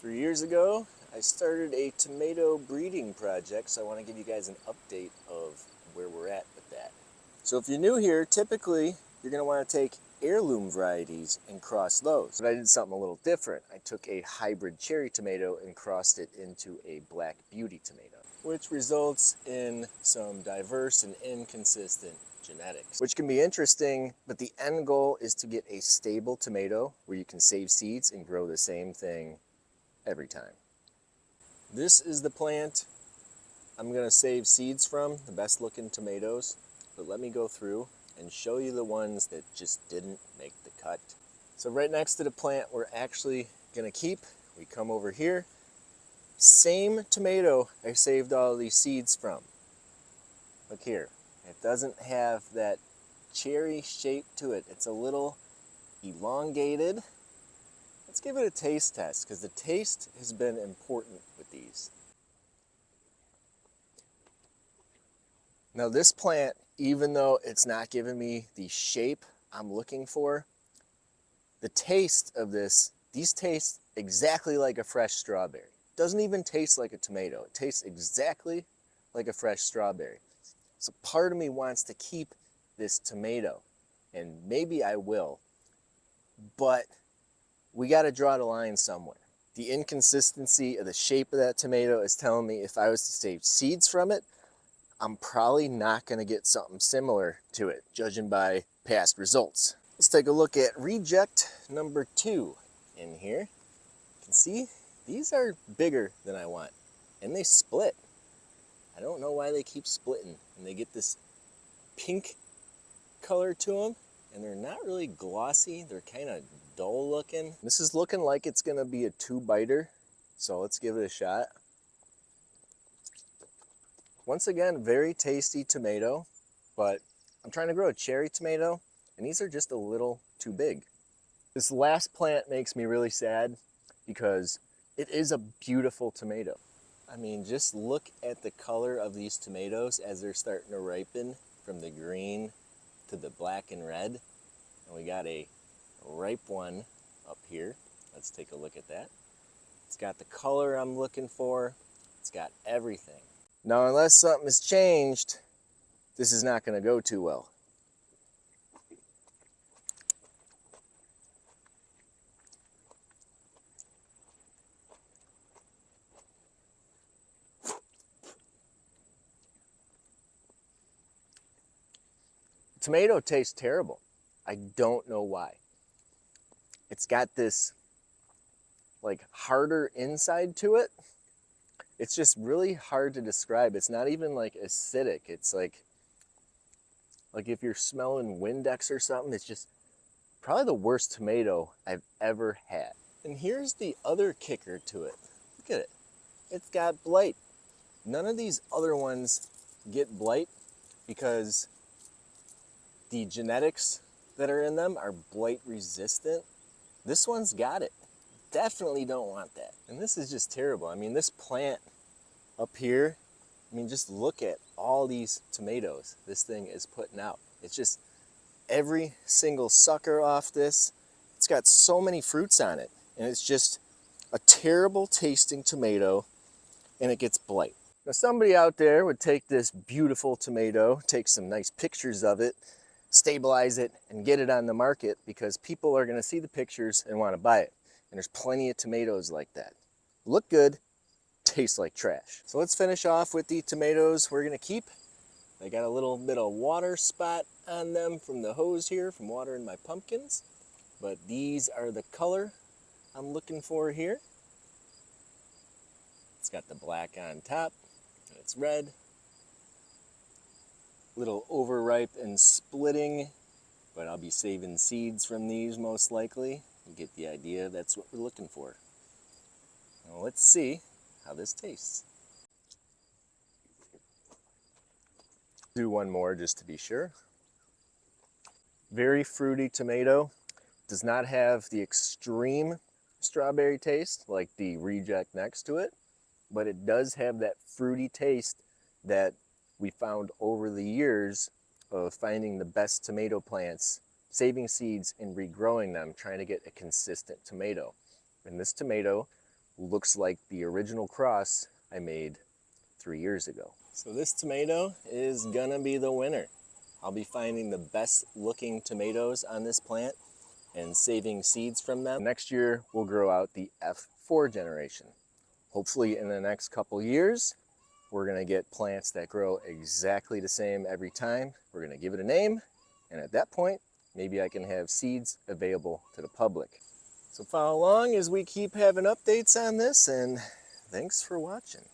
3 years ago, I started a tomato breeding project, so I want to give you guys an update of where we're at with that. So if you're new here, typically you're going to want to take heirloom varieties and cross those. But I did something a little different. I took a hybrid cherry tomato and crossed it into a black beauty tomato, which results in some diverse and inconsistent genetics, which can be interesting, but the end goal is to get a stable tomato where you can save seeds and grow the same thing every time. This is the plant I'm going to save seeds from, the best looking tomatoes, but let me go through and show you the ones that just didn't make the cut. So right next to the plant we're actually going to keep, we come over here, same tomato I saved all of these seeds from. Look here, it doesn't have that cherry shape to it. It's a little elongated. Let's give it a taste test, because the taste has been important with these. Now this plant, even though it's not giving me the shape I'm looking for, the taste of these taste exactly like a fresh strawberry. Doesn't even taste like a tomato. It tastes exactly like a fresh strawberry. So part of me wants to keep this tomato, and maybe I will, but we got to draw the line somewhere. The inconsistency of the shape of that tomato is telling me if I was to save seeds from it, I'm probably not going to get something similar to it, judging by past results. Let's take a look at reject number 2 in here. You can see these are bigger than I want, and they split. I don't know why they keep splitting, and they get this pink color to them, and they're not really glossy. They're kind of dull looking. This is looking like it's going to be a 2-biter, so let's give it a shot. Once again, very tasty tomato, but I'm trying to grow a cherry tomato, and these are just a little too big. This last plant makes me really sad because it is a beautiful tomato. I mean, just look at the color of these tomatoes as they're starting to ripen from the green to the black and red. And we got a ripe one up here. Let's take a look at that. It's got the color I'm looking for. It's got everything. Now, unless something has changed, this is not going to go too well. Tomato tastes terrible. I don't know why. It's got this like harder inside to it. It's just really hard to describe. It's not even like acidic. It's like if you're smelling Windex or something. It's just probably the worst tomato I've ever had. And here's the other kicker to it. Look at it. It's got blight. None of these other ones get blight because the genetics that are in them are blight resistant. This one's got it. Definitely don't want that. And this is just terrible. I mean, this plant up here, I mean, just look at all these tomatoes this thing is putting out. It's just every single sucker off this. It's got so many fruits on it, and it's just a terrible tasting tomato, and it gets blight. Now, somebody out there would take this beautiful tomato, take some nice pictures of it, stabilize it, and get it on the market because people are going to see the pictures and want to buy it. And there's plenty of tomatoes like that. Look good, taste like trash. So let's finish off with the tomatoes we're going to keep. They got a little bit of water spot on them from the hose here, from watering my pumpkins. But these are the color I'm looking for here. It's got the black on top, and it's red. Little overripe and splitting, but I'll be saving seeds from these most likely. You get the idea, that's what we're looking for. Now let's see how this tastes. Do one more just to be sure. Very fruity tomato. Does not have the extreme strawberry taste like the reject next to it, but it does have that fruity taste that we found over the years of finding the best tomato plants, saving seeds and regrowing them, trying to get a consistent tomato. And this tomato looks like the original cross I made 3 years ago. So this tomato is gonna be the winner. I'll be finding the best looking tomatoes on this plant and saving seeds from them. Next year, we'll grow out the F4 generation. Hopefully in the next couple years, we're gonna get plants that grow exactly the same every time. We're gonna give it a name, and at that point, maybe I can have seeds available to the public. So follow along as we keep having updates on this, and thanks for watching.